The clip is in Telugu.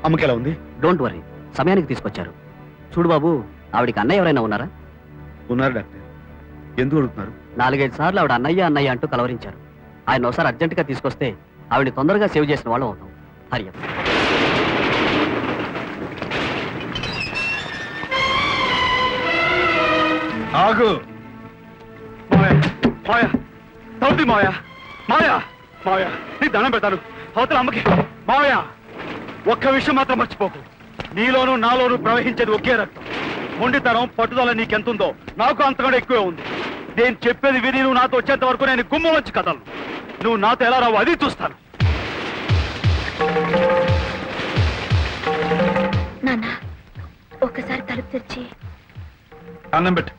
అమ్మకి ఎలా ఉంది? డోంట్ వరీ, సమయానికి తీసుకొచ్చారు. చూడు బాబు, ఆవిడికి అన్నయ్య ఎవరైనా ఉన్నారా? ఉన్నారు డాక్టర్. ఎందుకు అడుగుతున్నారు? 4-5 సార్లు ఆవిడ అన్నయ్య అన్నయ్య అంటూ కలవరించారు. ఆయన ఒకసారి అర్జెంటుగా తీసుకొస్తే ఆవిడని తొందరగా సేవ్ చేసిన వాళ్ళం అవుతాం. హరియప్. ఆగు మావయ్య, మావయ్య, తౌతి మావయ్య, మావయ్య, మావయ్య, నీ దండం పెడతాను. అవతల అమ్మకి. మావయ్య, ఒక్క విషయం మాత్రం మర్చిపోకు. నీలోనూ నాలోనూ ప్రవహించేది ఒకే రక్తం. మొండితనం పట్టుదల నీకెంతుందో నాకు అంతకంటే ఎక్కువే ఉంది. నేను చెప్పేది విని నువ్వు నాతో వచ్చేంత వరకు నేను గుమ్మం వచ్చి కదలను. నువ్వు నాతో ఎలా రావు అది చూస్తాను. నాన్న, ఒక్కసారి తలుపు తెరిచి అన్నం పెట్టు.